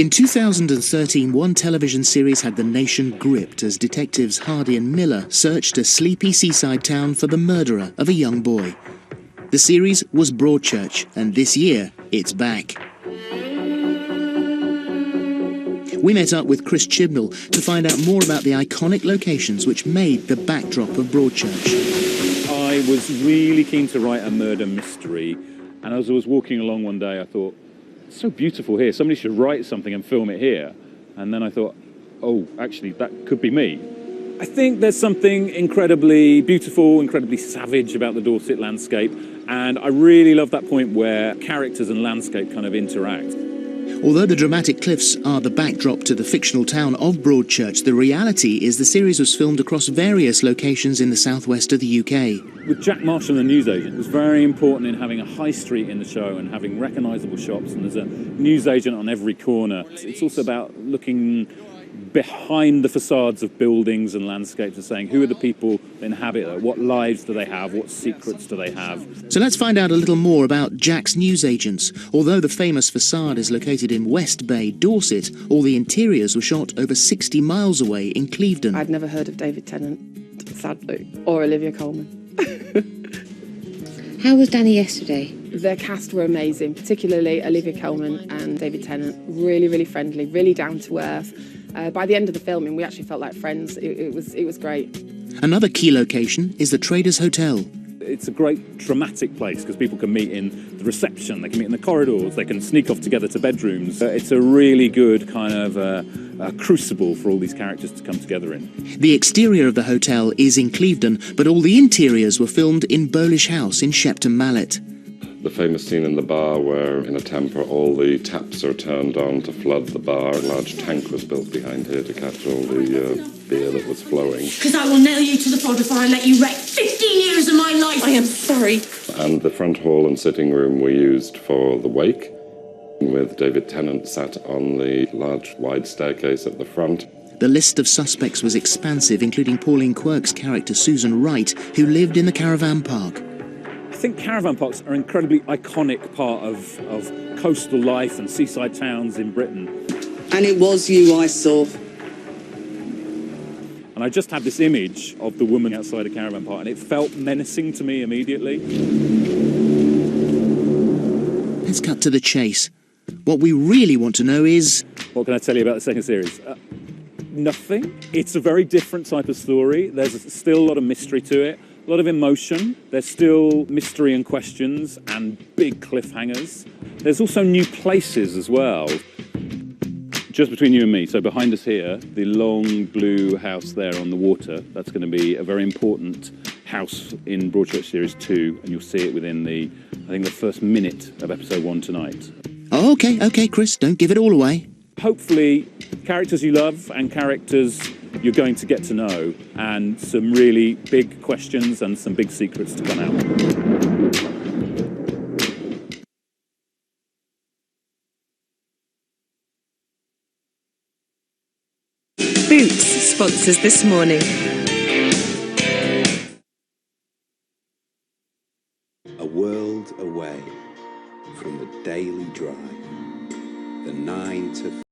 In 2013, one television series had the nation gripped as detectives Hardy and Miller searched a sleepy seaside town for the murderer of a young boy. The series was Broadchurch, and this year, it's back. We met up with Chris Chibnall to find out more about the iconic locations which made the backdrop of Broadchurch. I was really keen to write a murder mystery, and as I was walking along one day, I thought, it's so beautiful here, somebody should write something and film it here. And then I thought, oh, actually, that could be me. I think there's something incredibly beautiful, incredibly savage about the Dorset landscape, and I really love that point where characters and landscape kind of interact. Although the dramatic cliffs are the backdrop to the fictional town of Broadchurch, the reality is the series was filmed across various locations in the southwest of the UK. With Jack Marshall, the newsagent, it was very important in having a high street in the show and having recognisable shops, and there's a newsagent on every corner. It's also about looking behind the facades of buildings and landscapes and saying, who are the people that inhabit it? What lives do they have? What secrets do they have? So let's find out a little more about Jack's newsagents. Although the famous facade is located in West Bay, Dorset, all the interiors were shot over 60 miles away in Clevedon. I'd never heard of David Tennant, sadly, or Olivia Colman. How was Danny yesterday? Their cast were amazing, particularly Olivia Colman and David Tennant. Really, really friendly, really down to earth. By the end of the filming, we actually felt like friends. It was great. Another key location is the Traders Hotel. It's a great dramatic place because people can meet in the reception, they can meet in the corridors, they can sneak off together to bedrooms. It's a really good kind of a crucible for all these characters to come together in. The exterior of the hotel is in Clevedon, but all the interiors were filmed in Bowlish House in Shepton Mallet. The famous scene in the bar where, in a temper, all the taps are turned on to flood the bar. A large tank was built behind here to catch all the beer that was flowing. Because I will nail you to the floor before I let you wreck 15 years of my life. I am sorry. And the front hall and sitting room were used for the wake, with David Tennant sat on the large wide staircase at the front. The list of suspects was expansive, including Pauline Quirk's character Susan Wright, who lived in the caravan park. I think caravan parks are an incredibly iconic part of coastal life and seaside towns in Britain. And it was you I saw. And I just had this image of the woman outside a caravan park, and it felt menacing to me immediately. Let's cut to the chase. What we really want to know is... What can I tell you about the second series? Nothing. It's a very different type of story. There's still a lot of mystery to it. A lot of emotion. There's still mystery and questions and big cliffhangers. There's also new places as well. Just between you and me, so behind us here, the long blue house there on the water, that's going to be a very important house in Broadchurch Series 2, and you'll see it within the first minute of episode 1 tonight. Oh, okay, Chris, don't give it all away. Hopefully, characters you love and characters you're going to get to know, and some really big questions and some big secrets to come out. Boots sponsors This Morning. A world away from the daily drive, the 9 to